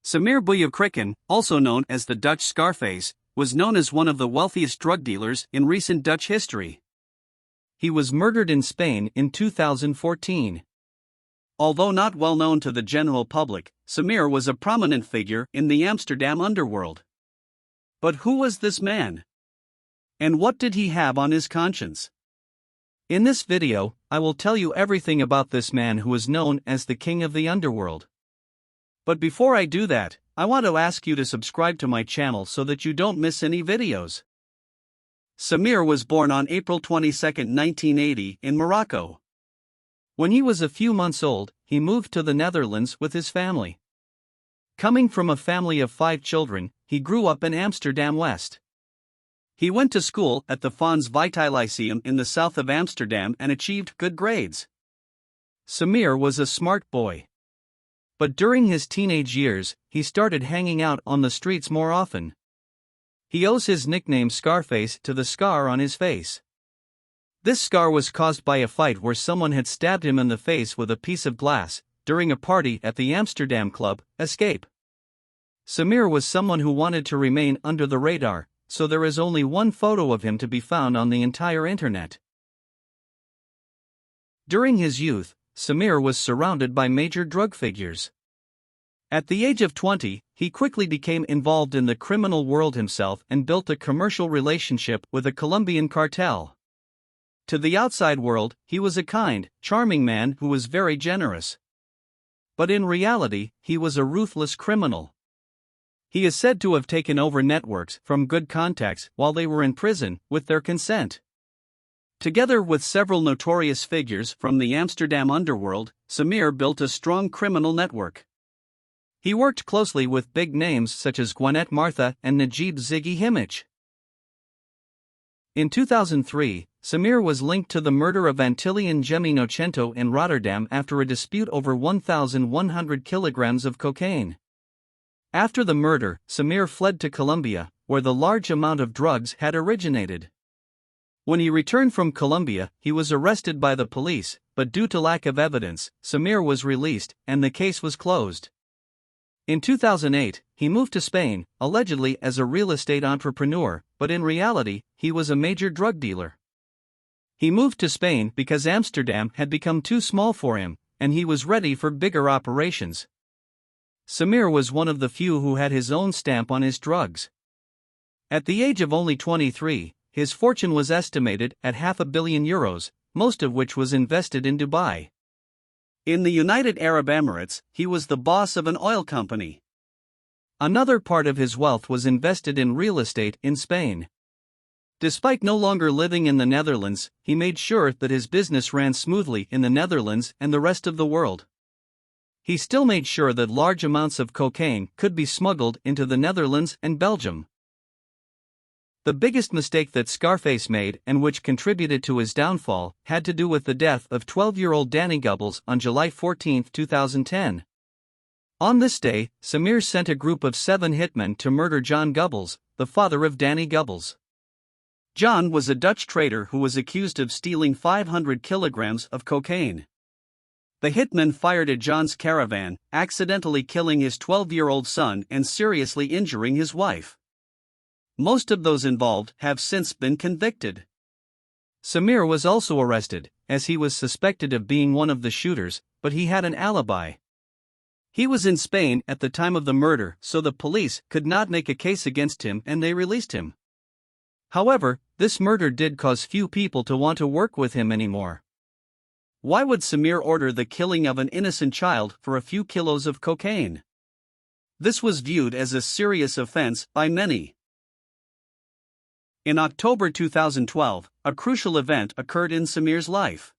Samir Bouyakhrichan, also known as the Dutch Scarface, was known as one of the wealthiest drug dealers in recent Dutch history. He was murdered in Spain in 2014. Although not well known to the general public, Samir was a prominent figure in the Amsterdam underworld. But who was this man? And what did he have on his conscience? In this video, I will tell you everything about this man who is known as the King of the Underworld. But before I do that, I want to ask you to subscribe to my channel so that you don't miss any videos. Samir was born on April 22, 1980, in Morocco. When he was a few months old, he moved to the Netherlands with his family. Coming from a family of 5 children, he grew up in Amsterdam West. He went to school at the Fons Vitae Lyceum in the south of Amsterdam and achieved good grades. Samir was a smart boy. But during his teenage years, he started hanging out on the streets more often. He owes his nickname Scarface to the scar on his face. This scar was caused by a fight where someone had stabbed him in the face with a piece of glass, during a party at the Amsterdam club, Escape. Samir was someone who wanted to remain under the radar, so there is only one photo of him to be found on the entire internet. During his youth, Samir was surrounded by major drug figures. At the age of 20, he quickly became involved in the criminal world himself and built a commercial relationship with a Colombian cartel. To the outside world, he was a kind, charming man who was very generous. But in reality, he was a ruthless criminal. He is said to have taken over networks from good contacts while they were in prison, with their consent. Together with several notorious figures from the Amsterdam underworld, Samir built a strong criminal network. He worked closely with big names such as Gwinnett Martha and Najib Ziggy Himich. In 2003, Samir was linked to the murder of Antilian Jemmy Nocento in Rotterdam after a dispute over 1,100 kilograms of cocaine. After the murder, Samir fled to Colombia, where the large amount of drugs had originated. When he returned from Colombia, he was arrested by the police, but due to lack of evidence, Samir was released, and the case was closed. In 2008, he moved to Spain, allegedly as a real estate entrepreneur, but in reality, he was a major drug dealer. He moved to Spain because Amsterdam had become too small for him, and he was ready for bigger operations. Samir was one of the few who had his own stamp on his drugs. At the age of only 23, his fortune was estimated at €500 million, most of which was invested in Dubai. In the United Arab Emirates, he was the boss of an oil company. Another part of his wealth was invested in real estate in Spain. Despite no longer living in the Netherlands, he made sure that his business ran smoothly in the Netherlands and the rest of the world. He still made sure that large amounts of cocaine could be smuggled into the Netherlands and Belgium. The biggest mistake that Scarface made, and which contributed to his downfall, had to do with the death of 12-year-old Danny Gubbles on July 14, 2010. On this day, Samir sent a group of 7 hitmen to murder John Gubbles, the father of Danny Gubbles. John was a Dutch trader who was accused of stealing 500 kilograms of cocaine. The hitmen fired at John's caravan, accidentally killing his 12-year-old son and seriously injuring his wife. Most of those involved have since been convicted. Samir was also arrested, as he was suspected of being one of the shooters, but he had an alibi. He was in Spain at the time of the murder, so the police could not make a case against him and they released him. However, this murder did cause few people to want to work with him anymore. Why would Samir order the killing of an innocent child for a few kilos of cocaine? This was viewed as a serious offense by many. In October 2012, a crucial event occurred in Samir's life.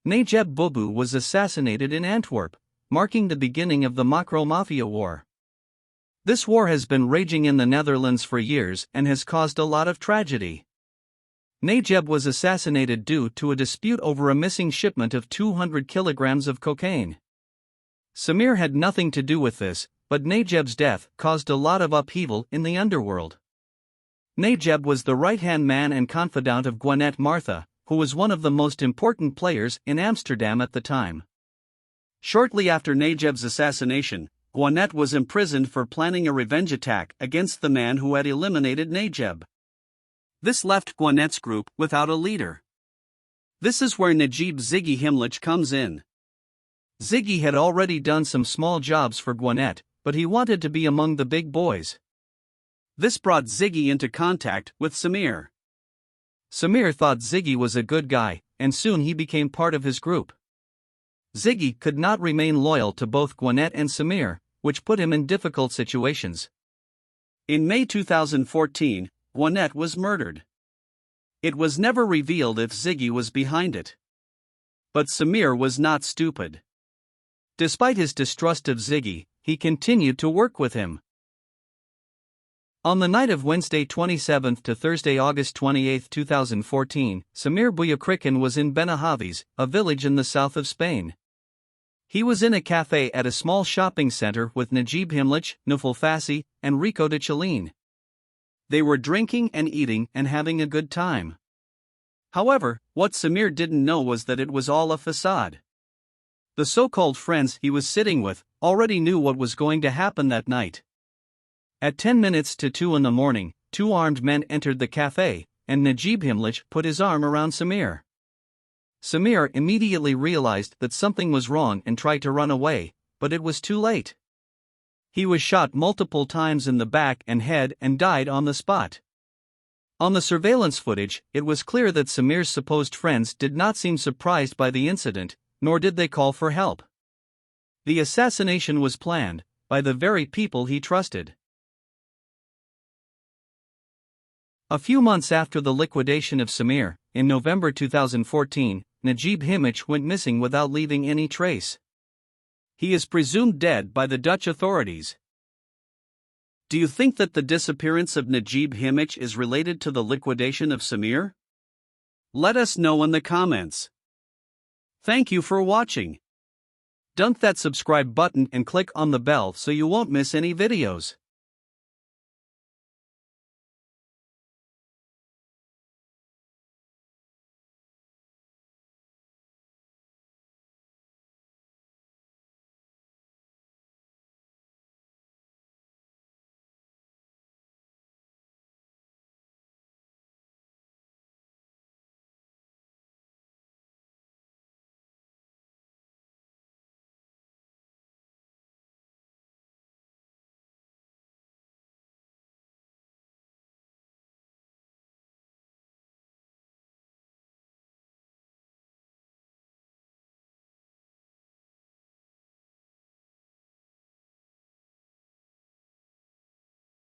Najib Boubou was assassinated in Antwerp, marking the beginning of the Macro Mafia War. This war has been raging in the Netherlands for years and has caused a lot of tragedy. Najib was assassinated due to a dispute over a missing shipment of 200 kilograms of cocaine. Samir had nothing to do with this, but Najib's death caused a lot of upheaval in the underworld. Najib was the right-hand man and confidant of Gwinnett Martha, who was one of the most important players in Amsterdam at the time. Shortly after Najib's assassination, Gwinnett was imprisoned for planning a revenge attack against the man who had eliminated Najib. This left Gwinnett's group without a leader. This is where Najib Ziggy Himmlich comes in. Ziggy had already done some small jobs for Gwinnett, but he wanted to be among the big boys. This brought Ziggy into contact with Samir. Samir thought Ziggy was a good guy, and soon he became part of his group. Ziggy could not remain loyal to both Gwinnett and Samir, which put him in difficult situations. In May 2014, Gwinnett was murdered. It was never revealed if Ziggy was behind it. But Samir was not stupid. Despite his distrust of Ziggy, he continued to work with him. On the night of Wednesday 27th to Thursday August 28, 2014, Samir Bouyakhrichan was in Benahavis, a village in the south of Spain. He was in a cafe at a small shopping center with Najib Himmlich, Nufal Fassi, and Rico de Chalin. They were drinking and eating and having a good time. However, what Samir didn't know was that it was all a facade. The so-called friends he was sitting with already knew what was going to happen that night. At 10 minutes to 2 in the morning, two armed men entered the cafe, and Najib Himmlich put his arm around Samir. Samir immediately realized that something was wrong and tried to run away, but it was too late. He was shot multiple times in the back and head and died on the spot. On the surveillance footage, it was clear that Samir's supposed friends did not seem surprised by the incident, nor did they call for help. The assassination was planned by the very people he trusted. A few months after the liquidation of Samir, in November 2014, Najib Himmlich went missing without leaving any trace. He is presumed dead by the Dutch authorities. Do you think that the disappearance of Najib Himmlich is related to the liquidation of Samir? Let us know in the comments. Thank you for watching. Dunk that subscribe button and click on the bell so you won't miss any videos.